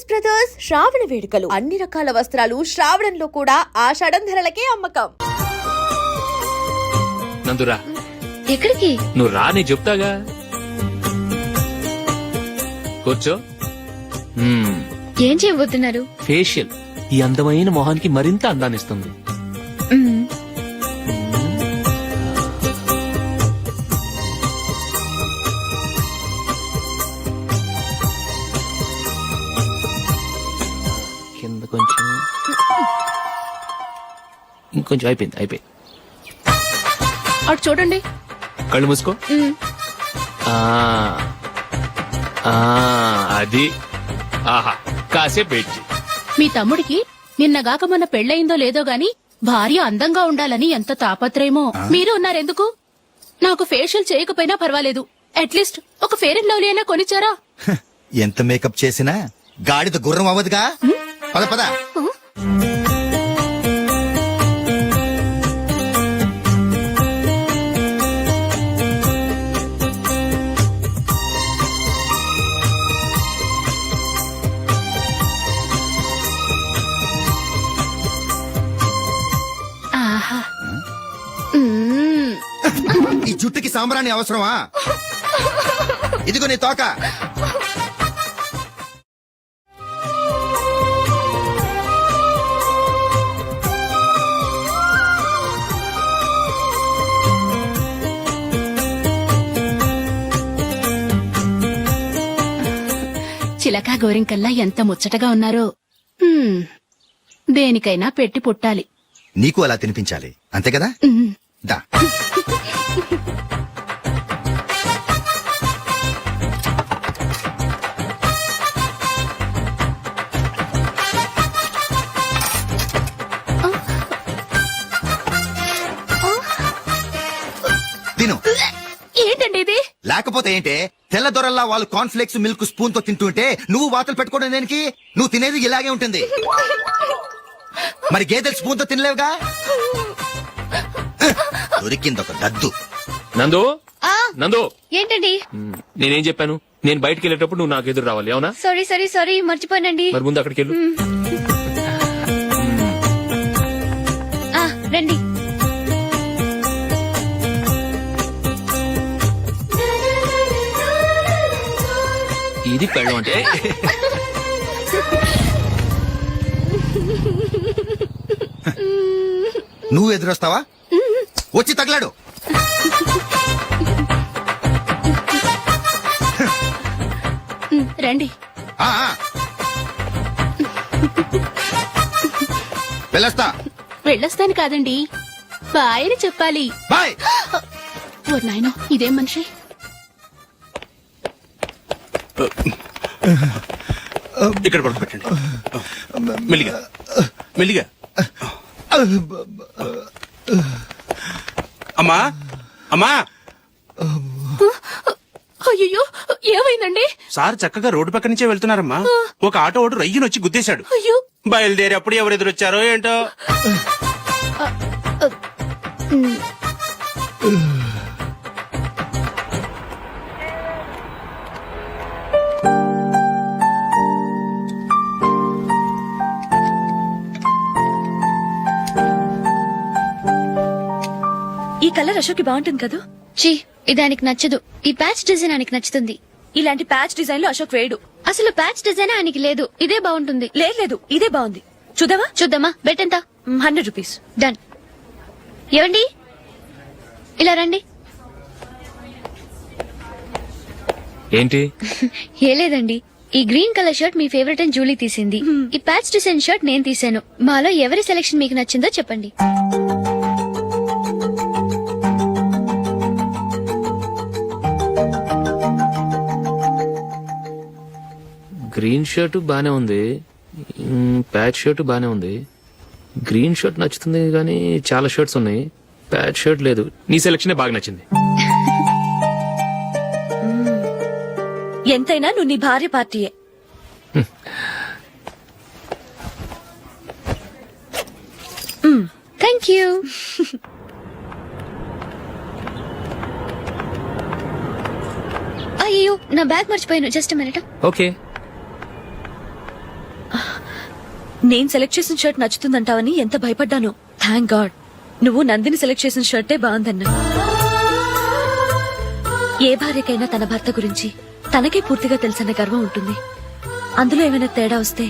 Saris brothers శ్రావణ వేడుకలు అన్ని రకాల వస్త్రాలు శ్రావణంలో కూడా ఆషాఢం ధరలకే అమ్మకం. నందురా ఎక్కడికి? నువ్వు రా, నీ చెప్తాగా. కూర్చో. ఏం చేయబోతున్నారు? ఫేషియల్ ఈ అందమైన మొహానికి మరింత అందాన్నిస్తుంది. కింద కొంచెం, ఇంకొంచెం. అయిపోయింది. అటు చూడండి. కళ్ళు మూసుకో. అది ఆహా, కాసేపు పెట్టి. మీ తమ్ముడికి నిన్నగాక మొన్న పెళ్లయిందో లేదో గాని భార్య అందంగా ఉండాలని ఎంత తాపత్రయమో. మీరు ఉన్నారెందుకు? నాకు ఫేషియల్ చేయకపోయినా పర్వాలేదు, అట్లీస్ట్ ఒక ఫేర్ అండ్ లవ్లీ అయినా కొనిచ్చారా? ఎంత మేకప్ చేసినా గాడిద గుర్రం అవ్వదుగా. పద పద. ఈ జుట్టుకి సాంబ్రాణి అవసరమా? ఇదిగో నీ తోక. చిలకా గోరింకల్లా ఎంత ముచ్చటగా ఉన్నారో. దేనికైనా పెట్టి పుట్టాలి. నీకు అలా తినిపించాలి, అంతే కదా? దా. తిను. ఏంటండి ఇది? లేకపోతే ఏంటే, తెల్ల దొరల్లా వాళ్ళు కార్న్ఫ్లేక్స్ మిల్క్ స్పూన్ తో తింటుంటే నువ్వు వాతలు పెట్టుకోవడం దేనికి? నువ్వు తినేది ఇలాగే ఉంటుంది. మరి గేదెలు స్పూన్ తో తినలేవుగా. దొరికింది ఒక దద్దు. నందు, నందు. ఏంటండి? నేనేం చెప్పాను? నేను బయటికి వెళ్ళేటప్పుడు నువ్వు నాకు ఎదురు రావాలి, అవునా? సారీ మర్చిపోయానండి. మరి ముందు అక్కడికి వెళ్ళు. రండి. ఇది పెళ్ళం అంటే. నువ్వు ఎదురొస్తావా? వచ్చి తగలాడు. రండి. వెళ్ళొస్తాను కాదండి, బాయ్ అని చెప్పాలి. బాయ్. ఓ నాయనో, ఇదేం మనిషి? ఇక్కడ పడుకోబెట్టండి. మెల్లిగా మెల్లిగా. అమ్మా అమ్మా. అయ్యో, ఏమైందండి? సార్ చక్కగా రోడ్డు పక్క నుంచే వెళ్తున్నారమ్మా. ఒక ఆటో ఓడు రయ్యను వచ్చి గుద్దేశాడు. అయ్యో. బయలుదేరి అప్పుడు ఎవరు ఎదురొచ్చారో ఏంటో. ఈ కలర్ అశోక్ బాగుంటుంది కదా? చీ, ఇదానికి నచ్చదు. ఈ ప్యాచ్ డిజైన్ ఆయనకి నచ్చుతుంది. ఇలాంటి ప్యాచ్ డిజైన్ లో అశోక్ వేడు. అసలు ప్యాచ్ డిజైన్ ఆయనకి లేదు. ఇదే బాగుంటుంది. లేదు, ఇదే బాగుంది. చూద్దామా? బెట్ ఎంత? 100 రూపీస్. డన్. ఏవండి, ఇలా రండి. ఏంటి? ఏ లేదండి, ఈ గ్రీన్ కలర్ షర్ట్ మీ ఫేవరెట్ అని జూలీ తీసింది. ఈ ప్యాచ్ డిజైన్ షర్ట్ నేను తీసాను. మాలో ఎవరి సెలెక్షన్ మీకు నచ్చిందో చెప్పండి. గ్రీన్ షర్ట్ బానే ఉంది, ప్యాచ్ షర్ట్ బానే ఉంది. గ్రీన్ షర్ట్ నచ్చుతుంది కానీ చాలా షర్ట్స్ ఉన్నాయి, ప్యాచ్ షర్ట్ లేదు. నీ సెలెక్షన్ బాగా నచ్చింది. ఎంతైనా నువ్వు నీ భార్య పార్టీయే. Thank you. అయ్యో, నా బ్యాగ్ మర్చిపోయాను. Just minute. ఓకే. నేను సెలెక్ట్ చేసిన షర్ట్ నచ్చుతుందంటావని ఎంత భయపడ్డాను. థ్యాంక్ గాడ్ నువ్వు నందిని సెలెక్ట్ చేసిన షర్టే బాగుందన్నా. ఏ భార్యకైనా తన భర్త గురించి తనకే పూర్తిగా తెలుసన్న గర్వం ఉంటుంది. అందులో ఏమైనా తేడా వస్తే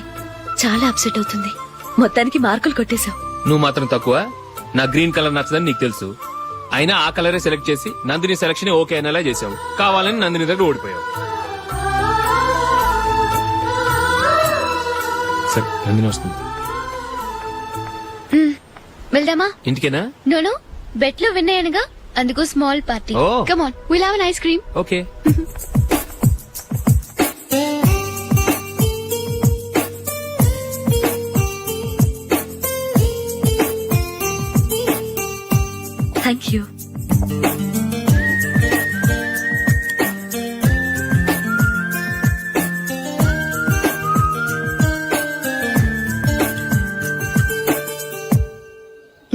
చాలా అప్సెట్ అవుతుంది. మొత్తానికి మార్కులు కొట్టేశావు. నువ్వు మాత్రం తక్కువ. నా గ్రీన్ కలర్ నచ్చదని నీకు తెలుసు, అయినా ఆ కలరే సెలెక్ట్ చేసి నందిని సెలక్షన్ ఓకే అనేలా చేసావు. కావాలని నందిని దగ్గర ఓడిపోయావు. సరే నందిని వస్తుంది. వెళ్దామా? ఇంటికేనా? నోను, బెట్ లో విన్ అయ్యానుగా, అందుకు small party. Oh. Come on, will have an ice cream. Okay. Thank you.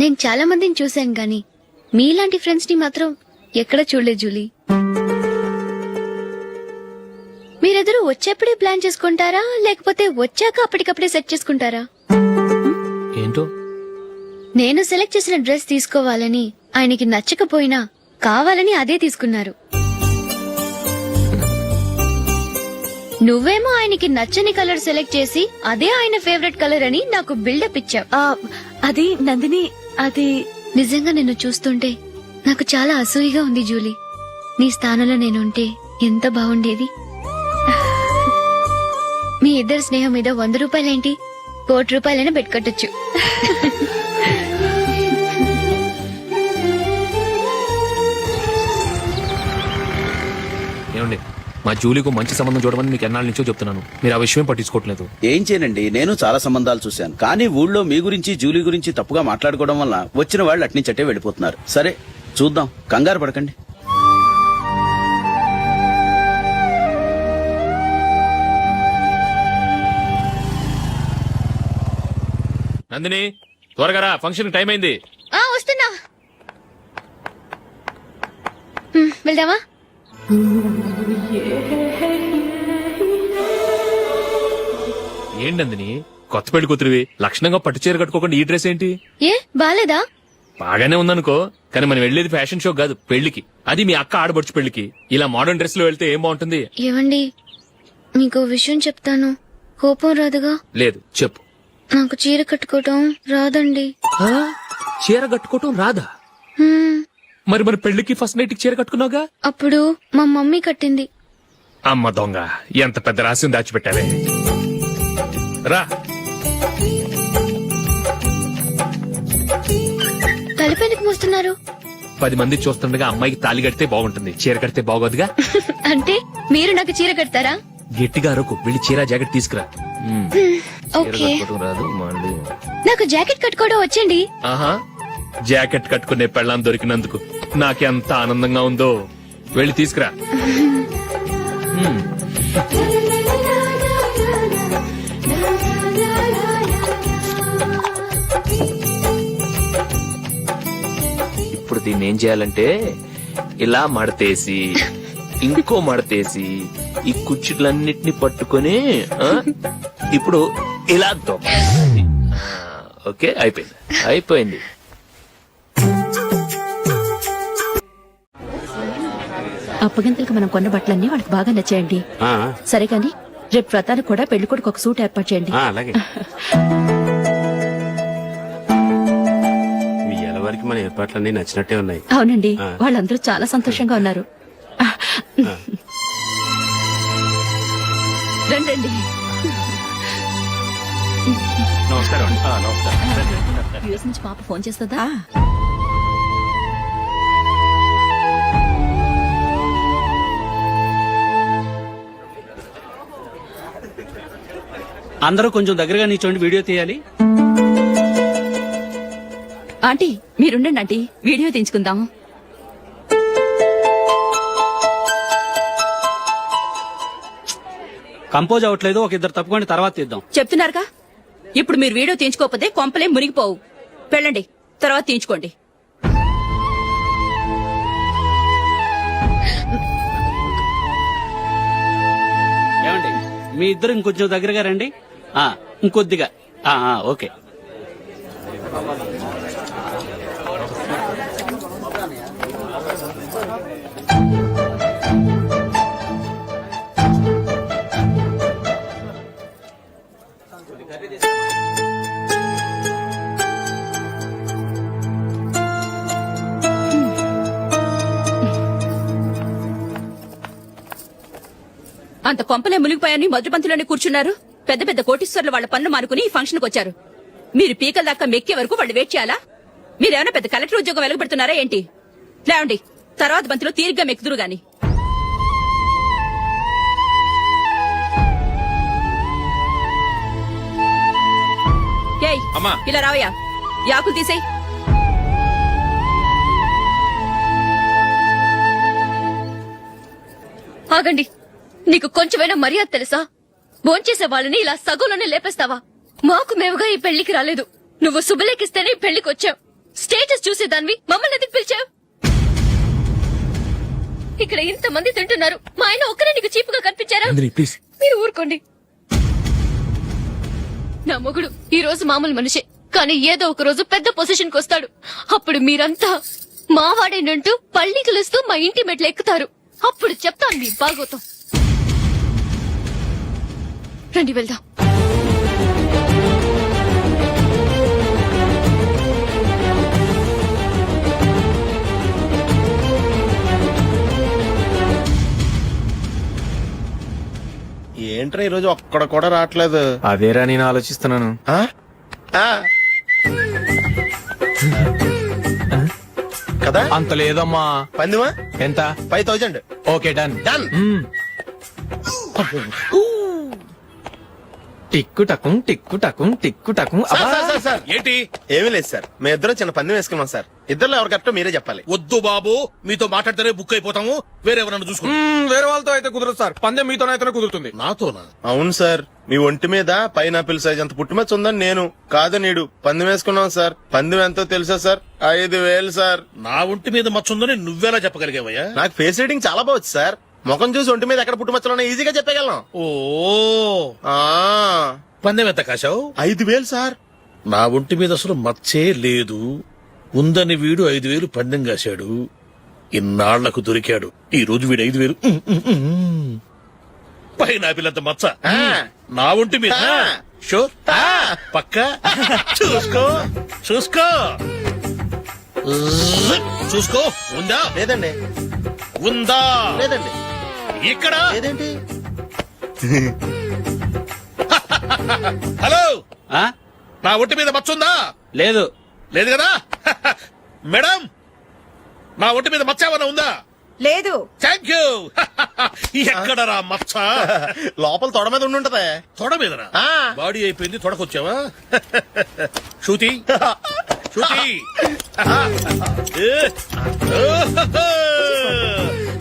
నేను చాలా మందిని చూశాను గాని మీలాంటి ఫ్రెండ్స్ ని మాత్రం ఎక్కడ చూడలేదు జూలీ. మీరెదరూ వచ్చేప్పుడే ప్లాన్ చేసుకుంటారా, లేకపోతే వచ్చాక అప్పటికప్పుడే సెట్ చేసుకుంటారా? ఏంటో నేను సెలెక్ట్ చేసిన డ్రెస్ తీసుకోవాలని ఆయనకి నచ్చకపోయినా కావాలని అదే తీసుకున్నారు. నువ్వేమో ఆయనకి నచ్చని కలర్ సెలెక్ట్ చేసి అదే ఆయన ఫేవరెట్ కలర్ అని నాకు బిల్డప్ ఇచ్చావు. అది నందిని, అది నిజంగా నిన్ను చూస్తుంటే నాకు చాలా అసూయగా ఉంది జూలీ. నీ స్థానంలో నేనుంటే ఎంత బాగుండేది. మీ ఇద్దరు స్నేహం మీద 100 రూపాయలేంటి, 1 కోటి రూపాయలైనా పెట్టుకట్టొచ్చు. ఏమండి, మా జూలీకు మంచి సంబంధం చూడమని మీకు ఎన్నాళ్ళ నుంచో చెప్తున్నాను, మీరు ఆ విషయం పట్టించుకోవట్లేదు. ఏం చేయనండి, నేను చాలా సంబంధాలు చూశాను. కానీ ఊళ్ళో మీ గురించి జూలీ గురించి తప్పుగా మాట్లాడుకోవడం వల్ల వచ్చిన వాళ్ళు అట్నుంచటే వెళ్ళిపోతున్నారు. సరే చూద్దాం, కంగారు పడకండి. నందిని త్వరగా రా, ఫంక్షన్ టైం అయింది. వస్తున్నా. వెళ్దామా? ఏంటి నందిని, కొత్త పెళ్లి కూతురివి, లక్షణంగా పట్టు చీర కట్టుకోకుండా ఈ డ్రెస్ ఏంటి? ఏ బాలేదా? బాగానే ఉందనుకో, కానీ మనం వెళ్ళేది ఫ్యాషన్ షో కాదు, పెళ్లికి. అది మీ అక్క ఆడబడుచు పెళ్లికి. ఇలా మోడర్న్ డ్రెస్ లో వెళ్తే ఏం బాగుంటుంది? ఏవండి, మీకు విషయం చెప్తాను, కోపం రాదుగా? లేదు, చెప్పు. నాకు చీర కట్టుకోవటం రాదండి. చీర కట్టుకోవటం రాదా? మరి మన పెళ్లికి ఫస్ట్ నైట్ కి చీర కట్టుకున్నావుగా? అప్పుడు మా మమ్మీ కట్టింది. అమ్మ దొంగ, ఎంత పెద్ద రహస్యం దాచిపెట్టావే. రా. తలపెందుకు మోస్తున్నారు? 10 మంది చూస్తుండగా అమ్మాయికి తాళి కడితే బాగుంటుంది, చీర కడితే బాగోదుగా. అంటే మీరు నాకు చీర కడతారా? గట్టిగా అరకు, వెళ్ళి చీర జాకెట్ తీసుకురా. చీర ఓకే. కట్టుకోవటం రాదు మళ్ళీ. నాకు జాకెట్ కట్టుకోవడం వచ్చండి. ఆహా, జాకెట్ కట్టుకునే పెళ్ళాం దొరికినందుకు నాకెంత ఆనందంగా ఉందో. వెళ్ళి తీసుకురా. ఇప్పుడు దీన్ని ఏం చేయాలంటే ఇలా మడతేసి ఇంకో మడతేసి ఈ కుర్చీలన్నిటిని పట్టుకొని ఇప్పుడు ఇలా దొక్కాలి. ఓకే, అయిపోయింది అయిపోయింది. అప్పగింతలకు మనం కొన్న బట్టలన్నీ వాళ్ళకి బాగా నచ్చాయండి. సరే కానీ రేపు వ్రతానికి కూడా పెళ్లి కొడుకు ఒక సూట్ ఏర్పాటు చేయండి. అలాగే. మీ ఎలవరికి మన ఏర్పాట్లన్నీ నచ్చినట్టే ఉన్నాయి. అవునండి, వాళ్ళందరూ చాలా సంతోషంగా ఉన్నారు. రండి. నమస్కారం. నమస్కారం. యూఎస్ నుంచి పాప ఫోన్ చేస్తుందా? అందరూ కొంచెం దగ్గరగా నిల్చోండి, వీడియో తీయాలి. ఆంటీ మీరుండండి ఆంటీ, వీడియో తీయించుకుందాం. కంపోజ్ అవ్వట్లేదు, ఒక ఇద్దరు తప్పుకోండి, తర్వాత తీద్దాం. చెప్తున్నారుగా, ఇప్పుడు మీరు వీడియో తీయించుకోకపోతే కొంపలే మునిగిపోవు. వెళ్ళండి, తర్వాత తీయించుకోండి. ఏమండి, మీ ఇద్దరు ఇంకొంచెం దగ్గరగా రండి. ఇంకొద్దిగా ఓకే. అంత కొంపలే మునిగిపోయాని మొదటి పంతులోనే కూర్చున్నారు. పెద్ద పెద్ద కోటీశ్వర్లు వాళ్ళ పనులు మానుకుని ఈ ఫంక్షన్ కు వచ్చారు. మీరు పీకల దాకా మెక్కే వరకు వాళ్ళు వెయిట్ చేయాలా? మీరేమైనా పెద్ద కలెక్టర్ ఉద్యోగం వెలగబెడుతున్నారా ఏంటి? లేవండి, తర్వాత బంతిలో తీరిగ్గా మెక్కుదురు గాని. ఏయ్, అమ్మా. ఇలా రావయ్యా, యాకులు తీసేయ్. ఆగండి, నీకు కొంచెమైనా మర్యాద తెలుసా? భోంచేసే వాళ్ళని ఇలా సగంలోనే లేపేస్తావా? మాకు మేముగా ఈ పెళ్లికి రాలేదు. నువ్వు శుభలేఖిస్తేనే ఈ పెళ్లికి వచ్చావు. స్టేటస్ చూసేదానివి మమ్మల్ని ఎందుకు పిలిచావు? ఇక్కడ ఇంతమంది తింటున్నారు, మా ఆయన ఒక్కరే నీకు చీపుగా కనిపించారా? మీరు ఊరుకోండి. నా మొగుడు ఈ రోజు మామూలు మనిషే, కానీ ఏదో ఒక రోజు పెద్ద పొజిషన్ కు వస్తాడు. అప్పుడు మీరంతా మావాడేనంటూ పళ్ళికలుస్తూ మా ఇంటి మెట్లు ఎక్కుతారు. అప్పుడు చెప్తాను మీ బాగోతాం. రండి వెళ్దాం. ఏంట్రా ఈరోజు ఒక్కడ కూడా రావట్లేదు. అదేరా నేను ఆలోచిస్తున్నాను. ఆ? ఆ. కదా అంత లేదమ్మా. పందిమా ఎంత? 5000. Okay, done. డన్. టిక్కు టకుం టిక్కు టకుం టిక్కు టకుం. సార్ ఏంటి? ఏమీ లేదు సార్, మేము ఇద్దరం చిన్న పందెం వేసుకున్నాం సార్. ఇద్దరు ఎవరు కరెక్టో మీరే చెప్పాలి. వద్దు బాబు, మీతో మాట్లాడితేనే బుక్ అయిపోతాము. వేరే ఎవరన్నా చూసుకో. వేరే వాళ్ళతో అయితే కుదరదు సార్. పందెం మీతోనైతేనే కుదురుతుంది. నాతోనా? అవును సార్, మీ ఒంటి మీద పైనాపిల్ సైజ్ అంత పుట్టుమచ్చ ఉందని నేను కాదు నీడు పందెం వేసుకున్నాం సార్. పందెం ఎంతో తెలుసా సార్? 5000 సార్. నా ఒంటి మీద మచ్చుందని నువ్వెలా చెప్పగలిగావయ్యా? నాకు ఫేస్ రీడింగ్ చాలా బాగుంది సార్. ముఖం చూసి ఒంటి మీద ఎక్కడ పుట్టుమచ్చలో ఈజీగా చెప్పగలను. ఓ, ఆ పందెం ఎంత కాశావు? 5000 సార్. నా ఒంటి మీద అసలు మచ్చే లేదు. ఉందని వీడు 5000 పందెం కాశాడు. ఇన్నాళ్లకు దొరికాడు. ఈ రోజు వీడు 5000 పైనాపిలంత మచ్చ నా ఒంటి మీద. షూర్, పక్క చూసుకో చూసుకో చూసుకో. ఉందా? లేదండి. ఉందా? లేదండి. ఇక్కడ లేదేంటి? హలో, ఆ? నా ఒంటి మీద మచ్చ ఉందా? లేదు. లేదు కదా? మేడం, నా ఒంటి మీద మచ్చ ఏమైనా ఉందా? లేదు. Thank you. ఎక్కడరా మచ్చ? లోపల తొడ మీద ఉండుంటదే. తొడ మీదరా? ఆ. బాడీ అయిపోయింది, తొడకొచ్చావా? శృతి, శృతి. ఏ.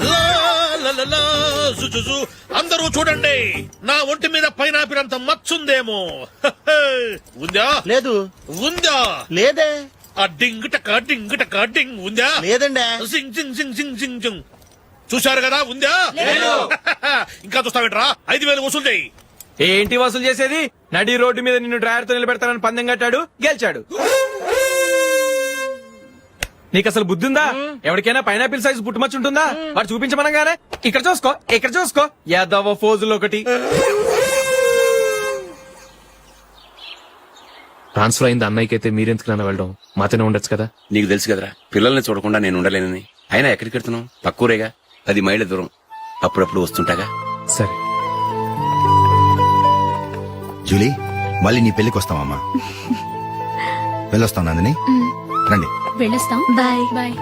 లా, లా, లా, లా, జు, జు, జు. అందరూ చూడండి, నా ఒంటి మీద పైనాపిల్ అంత మచ్చుందేమో. ఉందా? లేదు. ఉందా? లేదే. ఆ డింగ్ టక డింగ్ టక డింగ్ ఉందా? లేదండి. జింగ్ జింగ్ జింగ్ జింగ్ జింగ్ జింగ్. చూశారు కదా? ఉందా? ఇంకా చూస్తావేంట్రా? 5000 వసూలు చేయి. ఏంటి వసూలు చేసేది? నడి రోడ్డు మీద నిన్ను డ్రైవర్ తో నిలబెడతానని పందెం కట్టాడు, గెలిచాడు. నీకు అసలు బుద్ధి ఉందా? ఎవరికైనా పైనాపిల్ సైజ్ పుట్టుమచ్చు ఉంటుందా? వాడు చూపించమనగానే ఇక్కడ చూసుకో, ఇక్కడ చూసుకో, యాదవ ఫోజులు ఒకటి. ట్రాన్స్ఫర్ అయింది అన్నయ్యకి అయితే మీరెందుకు నాన్న వెళ్ళడం? మాతోనే ఉండొచ్చు కదా. నీకు తెలుసు కదరా, పిల్లల్ని చూడకుండా నేను ఉండలేనని. అయినా ఎక్కడికి వెళ్తున్నావు? పక్కూరేగా, 10 మైళ్ళ దూరం. అప్పుడప్పుడు వస్తుంటాగా. సరే. జూలీ, మళ్ళీ నీ పెళ్లికి వస్తామమ్మా. వెళ్ళొస్తాం నందిని. రండి. వెళ్ళొస్తాం. బాయ్. బాయ్.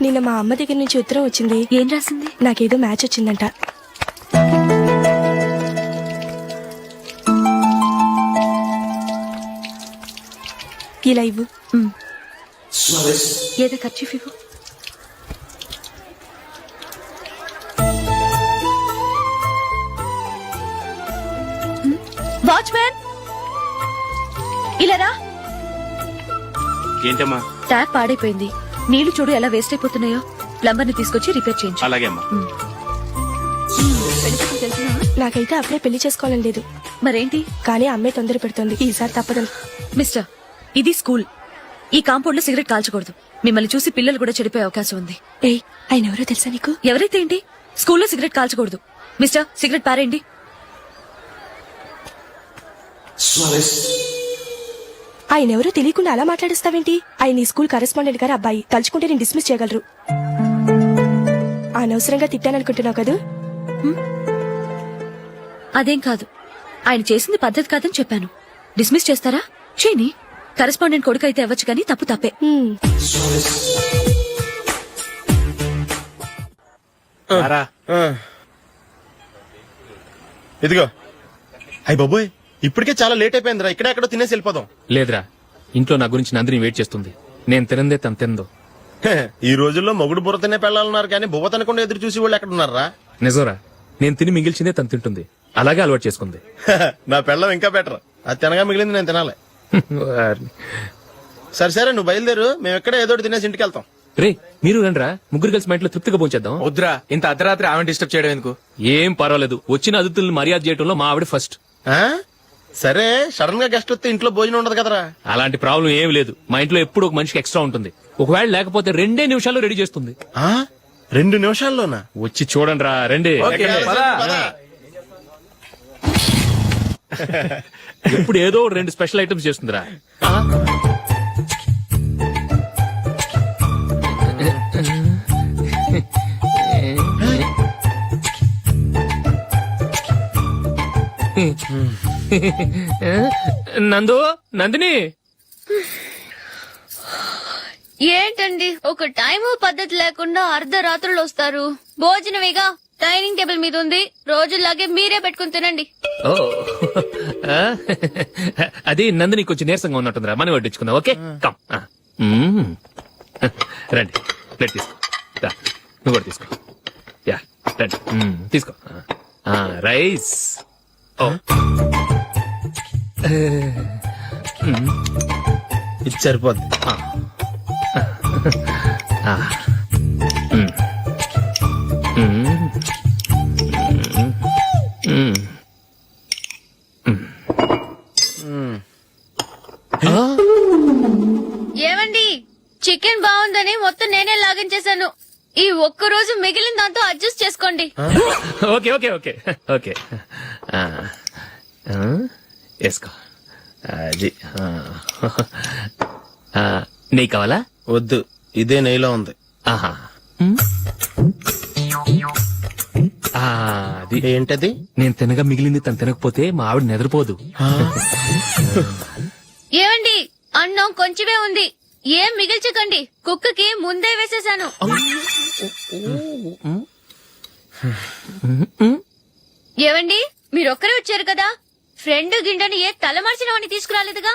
నిన్న మా అమ్మ దగ్గర నుంచి ఉత్తరం వచ్చింది. ఏం రాసింది? నాకేదో మ్యాచ్ వచ్చిందంట. ఇలా ఇవ్వు. ఏదో ఖర్చు ఇవ్వు. వాచ్మ్యాన్, ఇలా రా. ఏంటమ్మా? ట్యాప్ పాడైపోయింది. నీళ్లు చూడు ఎలా వేస్ట్ అయిపోతున్నాయో. ప్లంబర్ ని తీసుకొచ్చి రిపేర్ చేయించు. అలాగే అమ్మా. నాకైతే అప్పుడే పెళ్లి చేసుకోవాలని లేదు, మరేంటి? కానీ అమ్మే తొందర పెడుతోంది. ఈసారి తప్పదు. మిస్టర్, ఇది స్కూల్. ఈ కాంపౌండ్ లో సిగరెట్ కాల్చకూడదు. మిమ్మల్ని చూసి పిల్లలు కూడా చెడిపోయే అవకాశం ఉంది. ఏయ్, ఆయన ఎవరో తెలుసా నీకు? ఎవరైతే ఏంటి, స్కూల్లో సిగరెట్ కాల్చకూడదు. మిస్టర్, సిగరెట్ పారేయండి. ఆయన ఎవరో తెలియకుండా అలా మాట్లాడిస్తావేంటి? ఆయన ఈ స్కూల్ కరెస్పాండెంట్ గారు అబ్బాయి. తలుచుకుంటే నేను డిస్మిస్ చేయగలరు. అనవసరంగా తిట్టాననుకుంటున్నావు కదూ? అదేం కాదు, ఆయన చేసింది పద్ధతి కాదని చెప్పాను. డిస్మిస్ చేస్తారా? చేయని. కరెస్పాండెంట్ కొడుకు అయితే అవ్వచ్చు, కానీ తప్పు తప్పే. ఇదిగో. అయ్య బాబోయ్, ఇప్పటికే చాలా లేట్ అయిపోయిందిరా. ఇక్కడే ఎక్కడో తినేసి వెళ్ళిపోదాం. లేదురా, ఇంట్లో నా గురించి నందిని వెయిట్ చేస్తుంది. నేను తినందే తను తిందో. హే, ఈ రోజుల్లో మొగుడు బుర్ర తినే పెళ్ళాలన్నారు కానీ బువ్వ తినకుండా ఎదురు చూసి వాళ్ళు ఎక్కడ ఉన్నారా? నిజంరా, నేను తిని మిగిల్చిందే తను తింటుంది. అలాగే అలవాటు చేసుకుంది. నా పెళ్ళం ఇంకా బెటర్. అది తినగా మిగిలింది నేను తినాలి. సరే సరే, నువ్వు బయలుదేరు. మేము ఎక్కడ ఏదో ఒకటి తినేసి ఇంటికి వెళ్తాం. రే, మీరు రండిరా, ముగ్గురు కలిసి మా ఇంట్లో తృప్తిగా పోంచేద్దాం. వద్దురా, ఇంత అర్ధరాత్రి ఆమె డిస్టర్బ్ చేయడం ఎందుకు? ఏం పర్వాలేదు, వచ్చిన అతిథులను మర్యాద చేయడంలో మా ఆవిడ ఫస్ట్. ఆ? సరే, సడన్ గా గెస్ట్ వస్తే ఇంట్లో భోజనం ఉండదు కదరా. అలాంటి ప్రాబ్లం ఏం లేదు. మా ఇంట్లో ఎప్పుడు ఒక మనిషికి ఎక్స్ట్రా ఉంటుంది. ఒకవేళ లేకపోతే 2 నిమిషాల్లో రెడీ చేస్తుంది. 2 నిమిషాల్లోనా? వచ్చి చూడండి రా, రండి. ఓకే, పద. ఇప్పుడు ఏదో 2 స్పెషల్ ఐటమ్స్ చేస్తుందిరా. నందు, నందిని. ఏంటండి ఒక టైము పద్ధతి లేకుండా అర్ధరాత్రులు వస్తారు? భోజనమేగా డైనింగ్ టేబుల్ మీద ఉంది. రోజుల్లాగే మీరే పెట్టుకుని తినండి. ఓ, అది నందిని కొంచెం నీరసంగా ఉన్నట్టుందిరా. మనం వడ్డించుకుందాం. Okay, come. రండి, ప్లేట్ తీసుకో. రా, నువ్వు కూడా తీసుకో. యా, రండి, తీసుకో. రైస్. ఓ, ఇది సరిపోద్ది. ఏమండి, చికెన్ బాగుందని మొత్తం నేనే లాగించేశాను. ఈ ఒక్క రోజు మిగిలిన దాంతో అడ్జస్ట్ చేసుకోండి. Okay okay okay okay. వేసుకో. అది నెయ్యి కావాలా? వద్దు, ఇదే నెయ్యిలో ఉంది. ఆహా, అది ఏంటది? నేను తినగా మిగిలింది తను తినకపోతే మా ఆవిడ నిద్రపోదు. ఏమండి, అన్నం కొంచెమే ఉంది, ఏం మిగిల్చకండి. కుక్కకి ముందే వేసేశాను. ఏవండి, మీరొక్కరే వచ్చారు కదా, ఫ్రెండ్ గిండని ఏ తలమార్చిన వాడిని తీసుకురాలేదుగా.